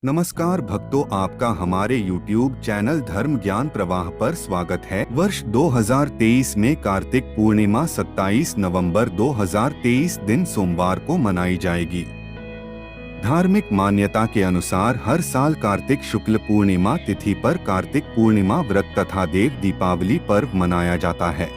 नमस्कार भक्तों, आपका हमारे YouTube चैनल धर्म ज्ञान प्रवाह पर स्वागत है। वर्ष 2023 में कार्तिक पूर्णिमा 27 नवंबर 2023 दिन सोमवार को मनाई जाएगी। धार्मिक मान्यता के अनुसार हर साल कार्तिक शुक्ल पूर्णिमा तिथि पर कार्तिक पूर्णिमा व्रत तथा देव दीपावली पर्व मनाया जाता है।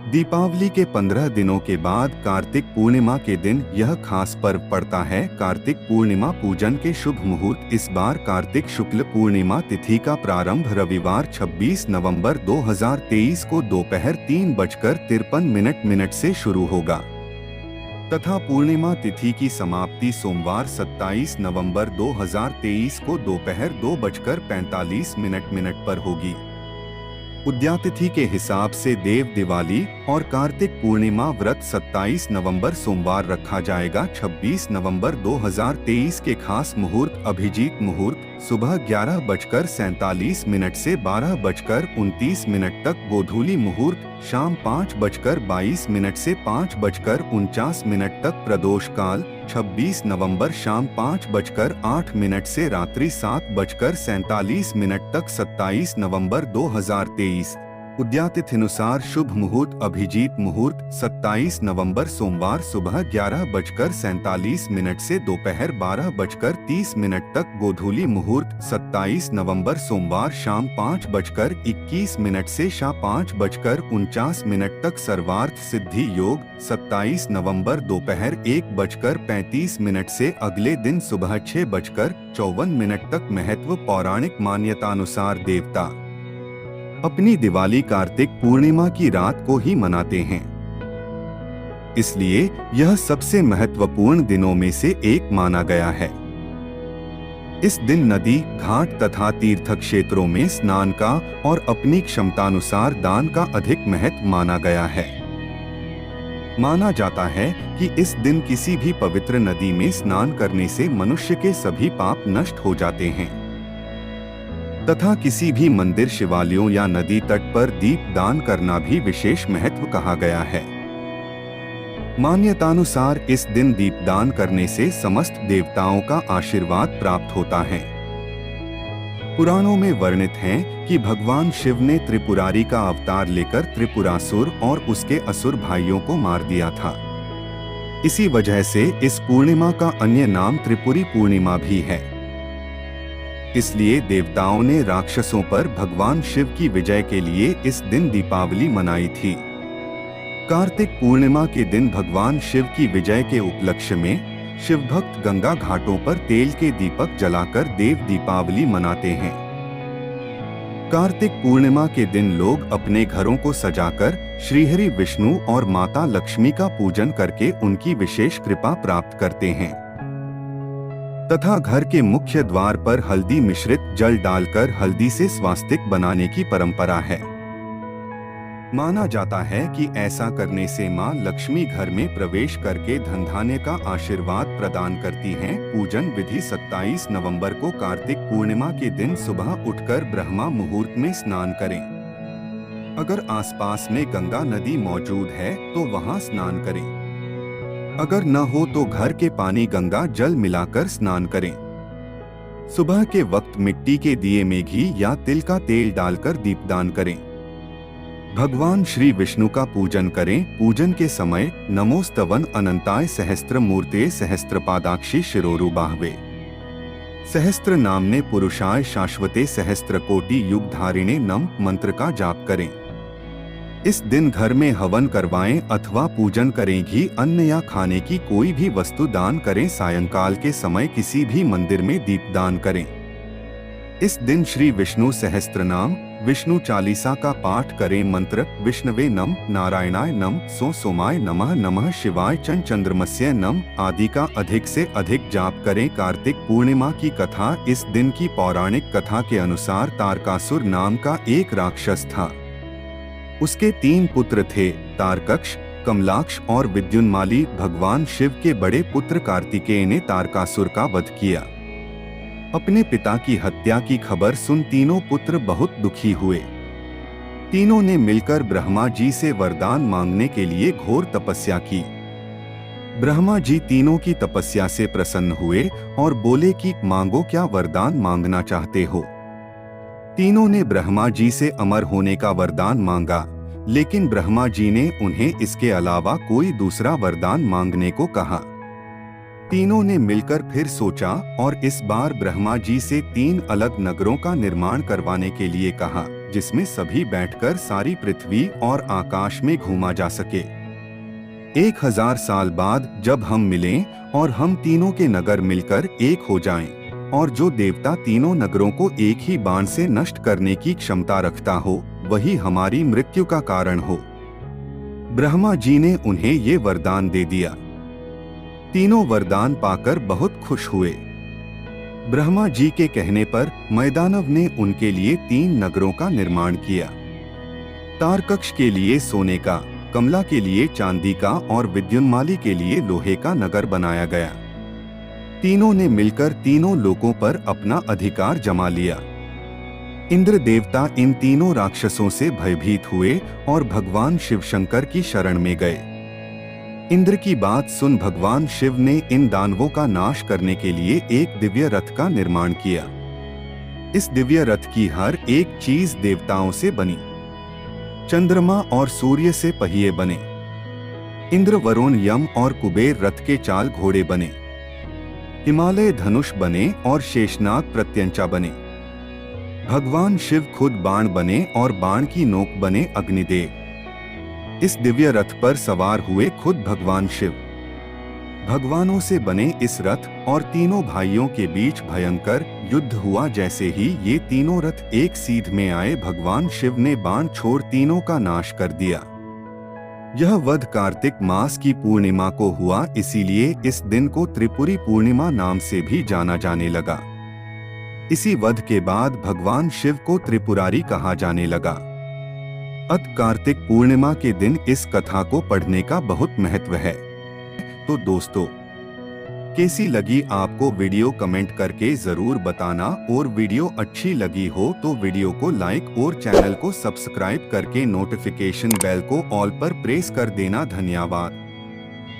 दीपावली के 15 दिनों के बाद कार्तिक पूर्णिमा के दिन यह खास पर्व पड़ता है। कार्तिक पूर्णिमा पूजन के शुभ मुहूर्त। इस बार कार्तिक शुक्ल पूर्णिमा तिथि का प्रारंभ रविवार 26 नवंबर 2023 को दोपहर 3:53 से शुरू होगा तथा पूर्णिमा तिथि की समाप्ति सोमवार 27 नवंबर 2023 को दोपहर 2:45 पर होगी। उद्यातिथि के हिसाब से देव दिवाली और कार्तिक पूर्णिमा व्रत 27 नवंबर सोमवार रखा जाएगा। 26 नवंबर 2023 के खास मुहूर्त अभिजीत मुहूर्त सुबह 11:47 से 12:29 तक। गोधूली मुहूर्त शाम 5:22 से 5:49 तक। प्रदोष काल 26 नवंबर शाम 5:08 से रात्रि 7:47 तक। 27 नवंबर 2023 उद्यातिथिनुसार शुभ मुहूर्त अभिजीत मुहूर्त 27 नवंबर सोमवार सुबह 11:47 से दोपहर 12:30 तक। गोधूली मुहूर्त 27 नवंबर सोमवार शाम 5:21 से शाम 5:49 तक। सर्वार्थ सिद्धि योग 27 नवंबर दोपहर 1:35 से अगले दिन सुबह 6:54 तक। महत्व पौराणिक मान्यतानुसार देवता अपनी दिवाली कार्तिक पूर्णिमा की रात को ही मनाते हैं, इसलिए यह सबसे महत्वपूर्ण दिनों में से एक माना गया है। इस दिन नदी, घाट तथा तीर्थ क्षेत्रों में स्नान का और अपनी क्षमतानुसार दान का अधिक महत्व माना गया है। माना जाता है कि इस दिन किसी भी पवित्र नदी में स्नान करने से मनुष्य के सभी पाप नष्ट हो जाते हैं तथा किसी भी मंदिर, शिवालयों या नदी तट पर दीप दान करना भी विशेष महत्व कहा गया है। मान्यतानुसार इस दिन दीपदान करने से समस्त देवताओं का आशीर्वाद प्राप्त होता है। पुराणों में वर्णित है कि भगवान शिव ने त्रिपुरारी का अवतार लेकर त्रिपुरासुर और उसके असुर भाइयों को मार दिया था। इसी वजह से इस पूर्णिमा का अन्य नाम त्रिपुरी पूर्णिमा भी है। इसलिए देवताओं ने राक्षसों पर भगवान शिव की विजय के लिए इस दिन दीपावली मनाई थी। कार्तिक पूर्णिमा के दिन भगवान शिव की विजय के उपलक्ष्य में शिव भक्त गंगा घाटों पर तेल के दीपक जलाकर देव दीपावली मनाते हैं। कार्तिक पूर्णिमा के दिन लोग अपने घरों को सजाकर श्रीहरि विष्णु और माता लक्ष्मी का पूजन करके उनकी विशेष कृपा प्राप्त करते हैं तथा घर के मुख्य द्वार पर हल्दी मिश्रित जल डालकर हल्दी से स्वास्तिक बनाने की परंपरा है। माना जाता है कि ऐसा करने से मां लक्ष्मी घर में प्रवेश करके धन धान्य का आशीर्वाद प्रदान करती हैं। पूजन विधि 27 नवंबर को कार्तिक पूर्णिमा के दिन सुबह उठकर ब्रह्मा मुहूर्त में स्नान करें। अगर आसपास में गंगा नदी मौजूद है तो वहां स्नान करें। अगर न हो तो घर के पानी गंगा जल मिलाकर स्नान करें। सुबह के वक्त मिट्टी के दिए में घी या तिल का तेल डालकर दीपदान करें। भगवान श्री विष्णु का पूजन करें। पूजन के समय नमोस्तवन अनंताय सहस्त्र मूर्ते सहस्त्रपादाक्षी शिरोरु बाहवे सहस्त्र नामने पुरुषाय शाश्वते सहस्त्र कोटि युग धारिणे नम मंत्र का जाप करें। इस दिन घर में हवन करवाएं अथवा पूजन करें। घी, अन्न या खाने की कोई भी वस्तु दान करें। सायंकाल के समय किसी भी मंदिर में दीपदान करें। इस दिन श्री विष्णु सहस्त्रनाम, विष्णु चालीसा का पाठ करें। मंत्र विष्णवे नम, नारायणाय नम, सोमाय नमः, नमः शिवाय, चंद्रमस्य नम आदि का अधिक से अधिक जाप करें। कार्तिक पूर्णिमा की कथा। इस दिन की पौराणिक कथा के अनुसार तारकासुर नाम का एक राक्षस था। उसके 3 पुत्र थे, तारकक्ष, कमलाक्ष और विद्युन्माली। भगवान शिव के बड़े पुत्र कार्तिकेय ने तारकासुर का वध किया। अपने पिता की हत्या की खबर सुन तीनों पुत्र बहुत दुखी हुए। तीनों ने मिलकर ब्रह्मा जी से वरदान मांगने के लिए घोर तपस्या की। ब्रह्मा जी तीनों की तपस्या से प्रसन्न हुए और बोले कि मांगो, क्या वरदान मांगना चाहते हो। तीनों ने ब्रह्मा जी से अमर होने का वरदान मांगा, लेकिन ब्रह्मा जी ने उन्हें इसके अलावा कोई दूसरा वरदान मांगने को कहा। तीनों ने मिलकर फिर सोचा और इस बार ब्रह्मा जी से 3 अलग नगरों का निर्माण करवाने के लिए कहा, जिसमें सभी बैठकर सारी पृथ्वी और आकाश में घूमा जा सके। 1000 साल बाद जब हम मिलें और हम तीनों के नगर मिलकर एक हो जाएं, और जो देवता तीनों नगरों को एक ही बाण से नष्ट करने की क्षमता रखता हो, वही हमारी मृत्यु का कारण हो। ब्रह्मा जी ने उन्हें ये वरदान दे दिया। तीनों वरदान पाकर बहुत खुश हुए। ब्रह्मा जी के कहने पर मैदानव ने उनके लिए 3 नगरों का निर्माण किया। तारकक्ष के लिए सोने का, कमला के लिए चांदी का और विद्युन्माली के लिए लोहे का नगर बनाया गया। तीनों ने मिलकर तीनों लोकों पर अपना अधिकार जमा लिया। इंद्र देवता इन तीनों राक्षसों से भयभीत हुए और भगवान शिव शंकर की शरण में गए। इंद्र की बात सुन भगवान शिव ने इन दानवों का नाश करने के लिए एक दिव्य रथ का निर्माण किया। इस दिव्य रथ की हर एक चीज देवताओं से बनी। चंद्रमा और सूर्य से पहिए बने। इंद्र, वरुण, यम और कुबेर रथ के चाल घोड़े बने। हिमालय धनुष बने और शेषनाग प्रत्यंचा बने। भगवान शिव खुद बाण बने और बाण की नोक बने अग्निदेव। इस दिव्य रथ पर सवार हुए खुद भगवान शिव। भगवानों से बने इस रथ और तीनों भाइयों के बीच भयंकर युद्ध हुआ। जैसे ही ये तीनों रथ एक सीध में आए, भगवान शिव ने बाण छोड़ तीनों का नाश कर दिया। यह वध कार्तिक मास की पूर्णिमा को हुआ, इसीलिए इस दिन को त्रिपुरी पूर्णिमा नाम से भी जाना जाने लगा। इसी वध के बाद भगवान शिव को त्रिपुरारी कहा जाने लगा। अत कार्तिक पूर्णिमा के दिन इस कथा को पढ़ने का बहुत महत्व है। तो दोस्तों, कैसी लगी आपको वीडियो कमेंट करके जरूर बताना, और वीडियो अच्छी लगी हो तो वीडियो को लाइक और चैनल को सब्सक्राइब करके नोटिफिकेशन बेल को ऑल पर प्रेस कर देना। धन्यवाद।